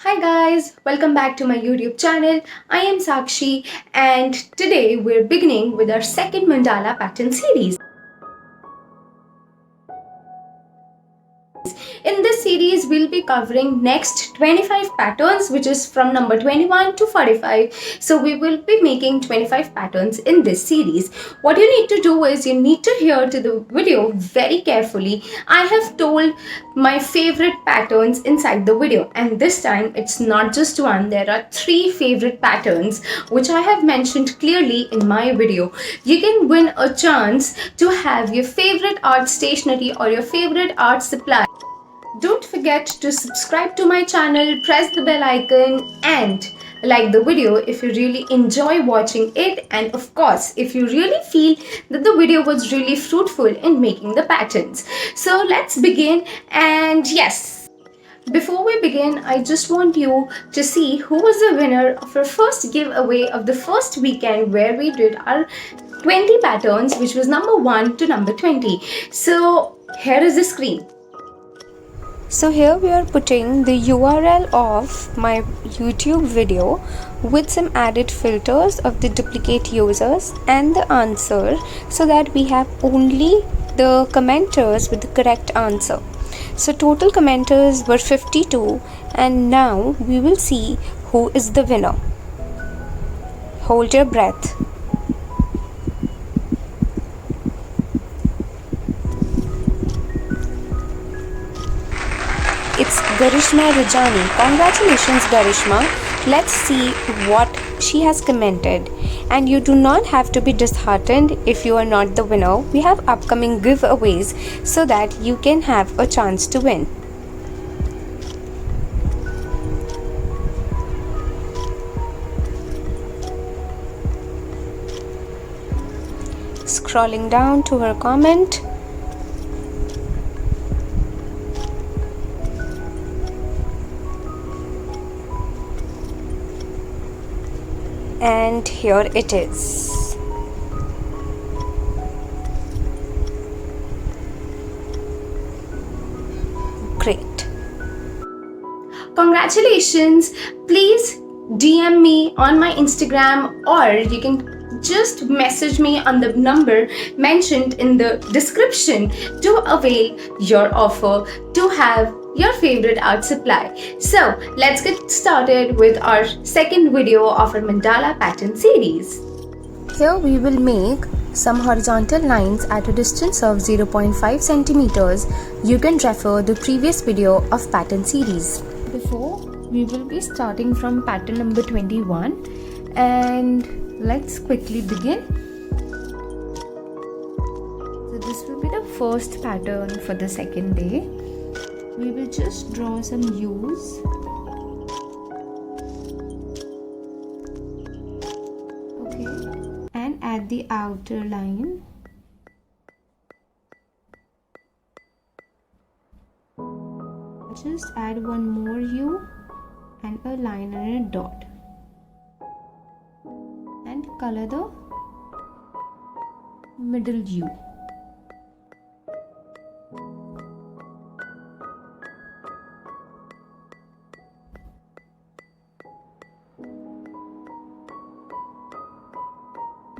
Hi guys, welcome back to my YouTube channel. I am Sakshi and today we're beginning with our second mandala pattern series. In this series, we'll be covering next 25 patterns, which is from number 21 to 45. So we will be making 25 patterns in this series. What you need to do is you need to hear to the video very carefully. I have told my favorite patterns inside the video, and this time it's not just one. There are 3 favorite patterns which I have mentioned clearly in my video. You can win a chance to have your favorite art stationery or your favorite art supply. Don't forget to subscribe to my channel, press the bell icon and like the video if you really enjoy watching it, and of course if you really feel that the video was really fruitful in making the patterns. So let's begin, and yes, before we begin, I just want you to see who was the winner of our first giveaway of the first weekend where we did our 20 patterns, which was number 1 to number 20. So here is the screen. So here we are putting the URL of my YouTube video with some added filters of the duplicate users and the answer, so that we have only the commenters with the correct answer. So total commenters were 52, and now we will see who is the winner. Hold your breath. It's Garishma Rajani. Congratulations, Garishma. Let's see what she has commented. And you do not have to be disheartened if you are not the winner. We have upcoming giveaways so that you can have a chance to win. Scrolling down to her comment. And here it is. Great. Congratulations. Please DM me on my Instagram, or you can just message me on the number mentioned in the description to avail your offer to have your favorite art supply. So let's get started with our second video of our mandala pattern series. Here we will make some horizontal lines at a distance of 0.5 centimeters. You can refer the previous video of pattern series. Before, we will be starting from pattern number 21, and let's quickly begin. So this will be the first pattern for the second day. We will just draw some U's. Okay, and at the outer line, just add one more U and a line and a dot, and color the middle U.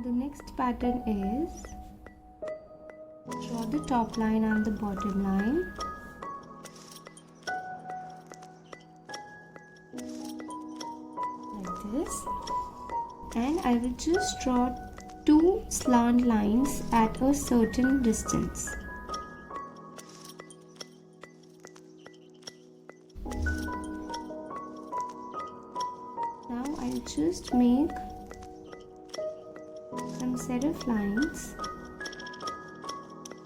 The next pattern is draw the top line and the bottom line. Like this. And I will just draw 2 slant lines at a certain distance. Now I'll just make some set of lines,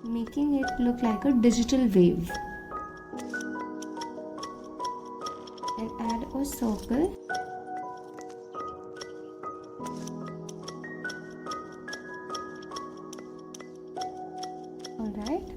making it look like a digital wave, and add a circle. Alright.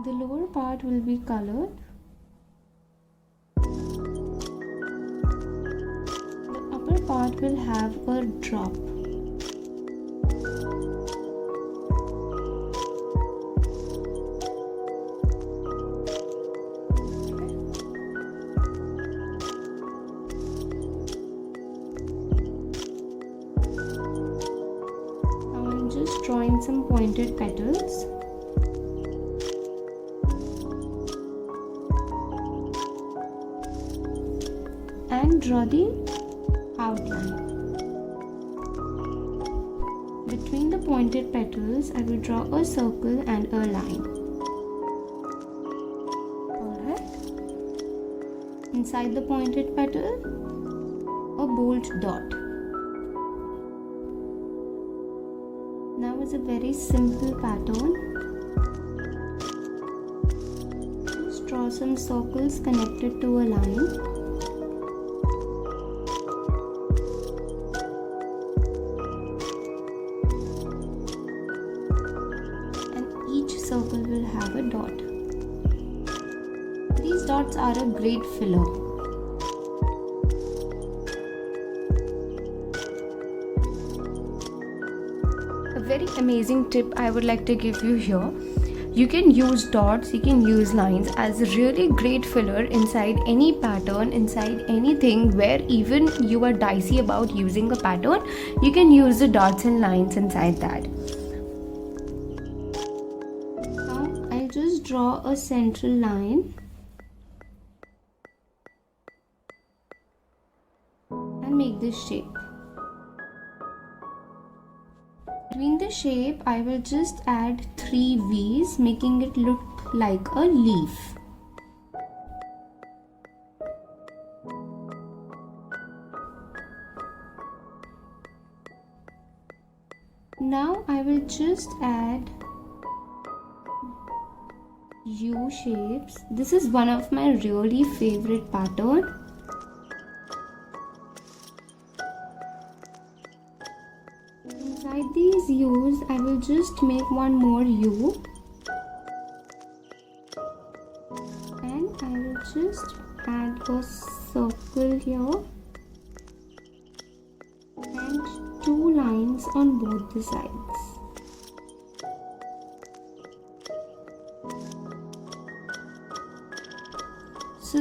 The lower part will be colored part will have a drop. Now I'm just drawing some pointed petals. And draw the outline. Between the pointed petals, I will draw a circle and a line. Alright. Inside the pointed petal, a bold dot. Now is a very simple pattern. Just draw some circles connected to a line. Circle will have a dot. These dots are a great filler. A very amazing tip I would like to give you here. You can use dots, you can use lines as a really great filler inside any pattern, inside anything where even you are dicey about using a pattern. You can use the dots and lines inside that. Just draw a central line and make this shape. Between the shape, I will just add 3 V's, making it look like a leaf. Now I will just add U shapes. This is one of my really favorite pattern. Inside these U's, I will just make one more U, and I will just add a circle here and 2 lines on both the sides. So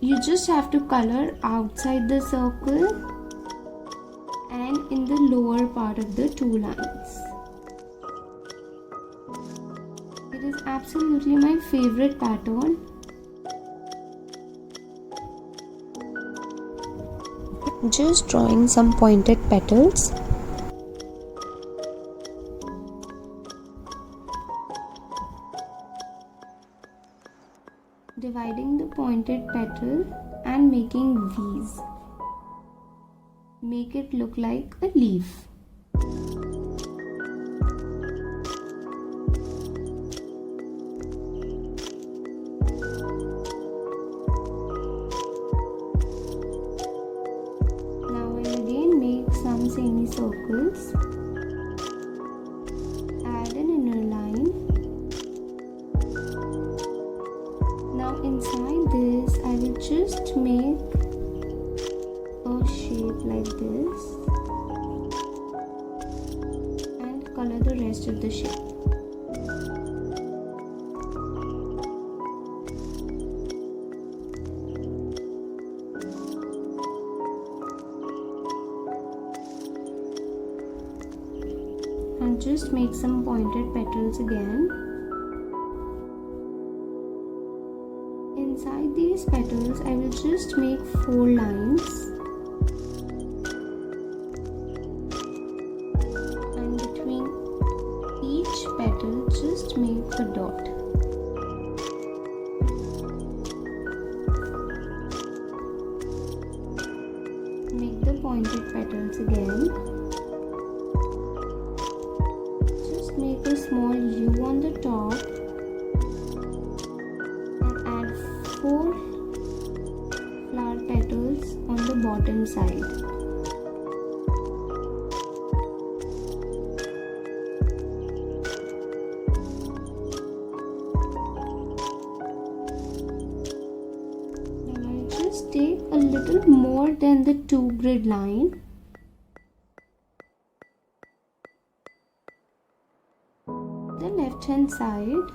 you just have to color outside the circle and in the lower part of the 2 lines. It is absolutely my favorite pattern. Just drawing some pointed petals. Dividing the pointed petal and making V's. Make it look like a leaf. Now I'll again make some semicircles. Add an inner line. Now inside this, I will just make a shape like this and color the rest of the shape. And just make some pointed petals again. Inside these petals, I will just make 4 lines and between each petal just make a dot. Make the pointed petals again. Just make a small U on the top. 4 flower petals on the bottom side. Now I'll just take a little more than the 2 grid line. The left hand side,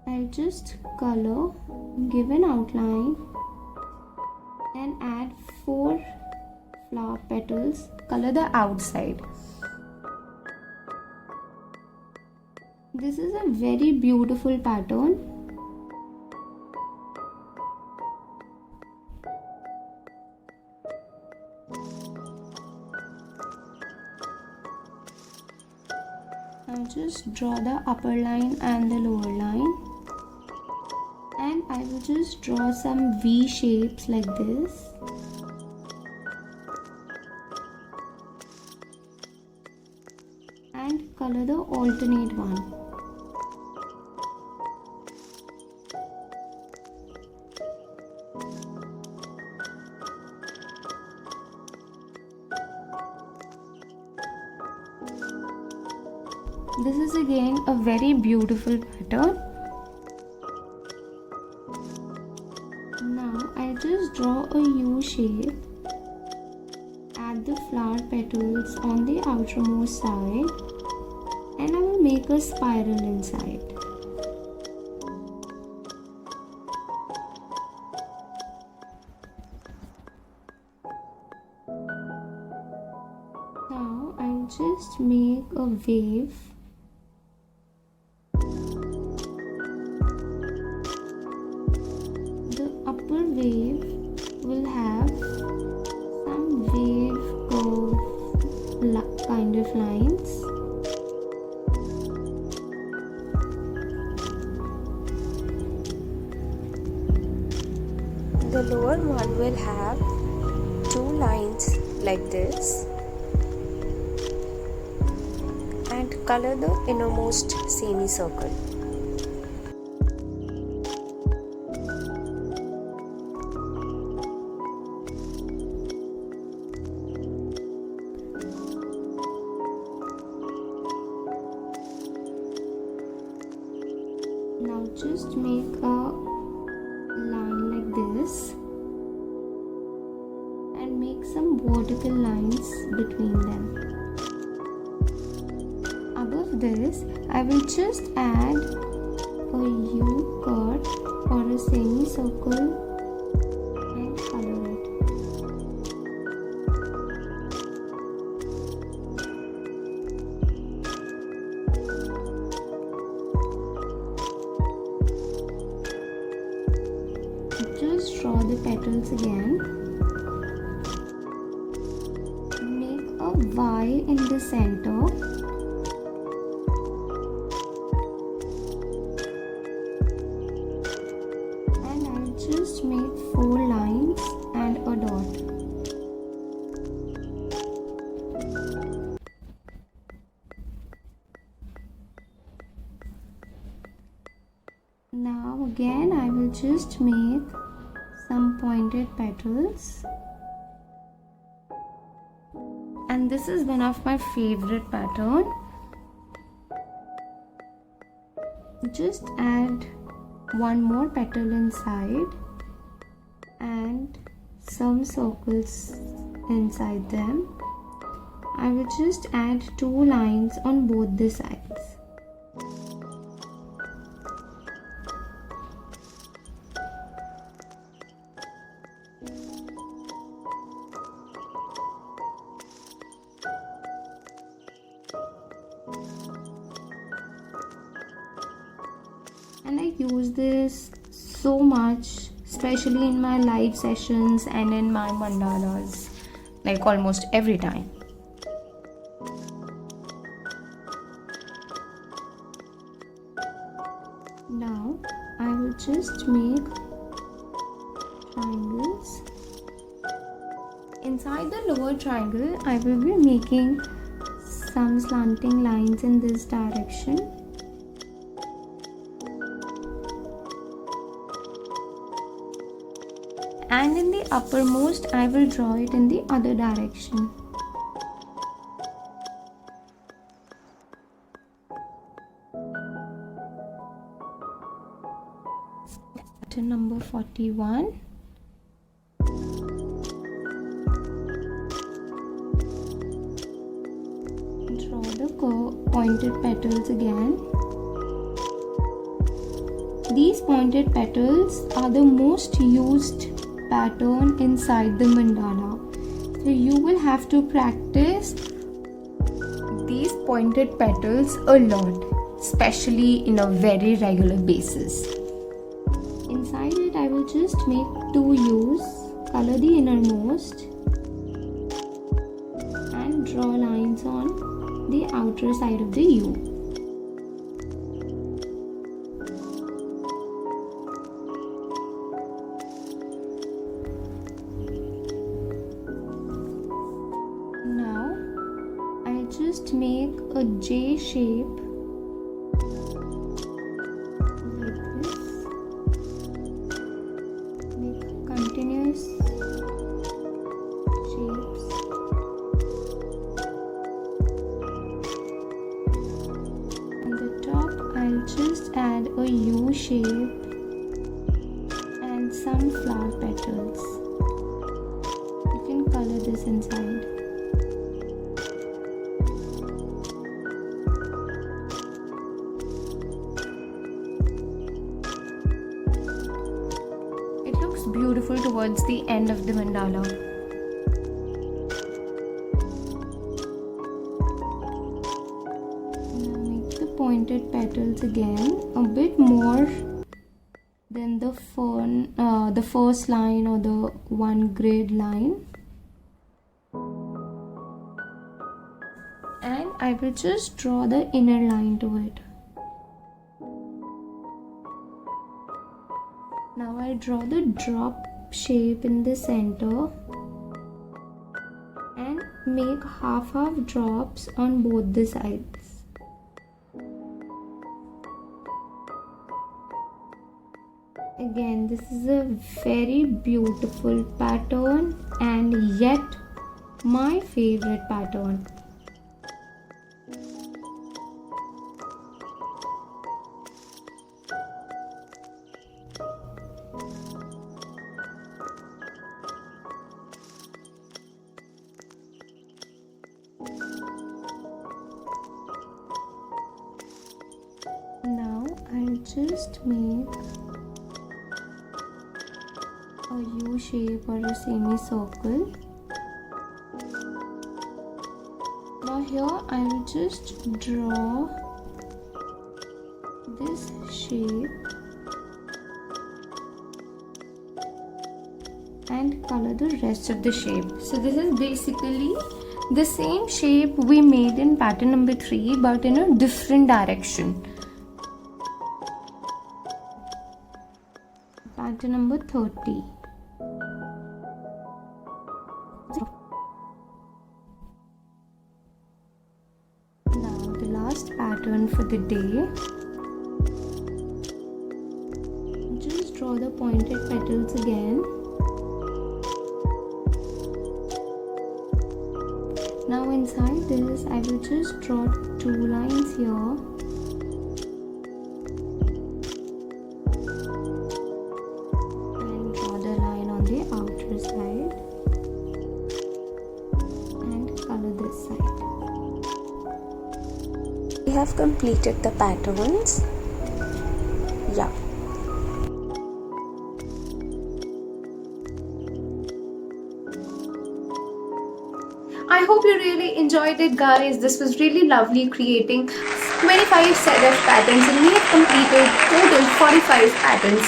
I'll just color, give an outline and add 4 flower petals. Color the outside. This is a very beautiful pattern. I'll just draw the upper line and the lower line, and I will just draw some V shapes like this. And color the alternate one. This is again a very beautiful pattern. Now I just draw a U shape, add the flower petals on the outermost side, and I will make a spiral inside. Now I'll just make a wave. The upper wave will have some wave curve kind of lines. The lower one will have 2 lines like this, and color the innermost semicircle. Now just make a line like this and make some vertical lines between them. Above this, I will just add a U cut or a semicircle and color it. Just draw the petals again. Make a Y in the center. And I'll just make 4 lines and a dot. Now again I will just make some pointed petals, and this is one of my favorite pattern. Just add one more petal inside and some circles inside them. I will just add 2 lines on both the sides. And I use this so much, especially in my live sessions and in my mandalas, like almost every time. Now I will just make triangles. Inside the lower triangle, I will be making some slanting lines in this direction. And in the uppermost, I will draw it in the other direction. pattern number 41. Draw the pointed petals again. These pointed petals are the most used pattern inside the mandala. So you will have to practice these pointed petals a lot, especially in a very regular basis. Inside it, I will just make 2 U's, color the innermost and draw lines on the outer side of the U. Now I'll just make a J shape like this. Make continuous shapes. On the top, I'll just add a U shape and some flower petals. You can color this inside. It looks beautiful towards the end of the mandala. Now make the pointed petals again a bit more than the first line or the one grid line. And I will just draw the inner line to it. Now I draw the drop shape in the center and make half drops on both the sides. Again, this is a very beautiful pattern and yet my favorite pattern. Now I'll just make a U shape or a semicircle. Now here I will just draw this shape and color the rest of the shape. So this is basically the same shape we made in pattern number 3 but in a different direction. Pattern number 30. Now the last pattern for the day. Just draw the pointed petals again. Now inside this I will just draw 2 lines here. The outer side and color this side. We have completed the patterns. Yeah. I hope you really enjoyed it, guys. This was really lovely creating 25 set of patterns and we have completed total 45 patterns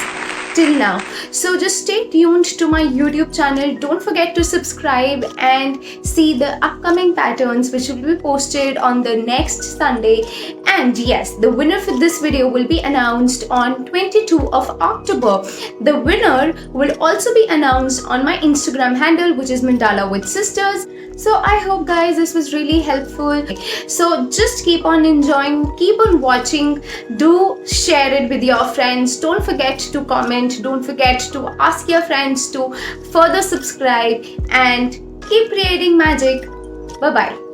till now. So just stay tuned to my YouTube channel. Don't forget to subscribe and see the upcoming patterns which will be posted on the next Sunday. And yes, the winner for this video will be announced on 22 of October. The winner will also be announced on my Instagram handle, which is Mandala with Sisters. So I hope, guys, this was really helpful. So just keep on enjoying, keep on watching, do share it with your friends. Don't forget to comment, don't forget to ask your friends to further subscribe and keep creating magic. Bye bye.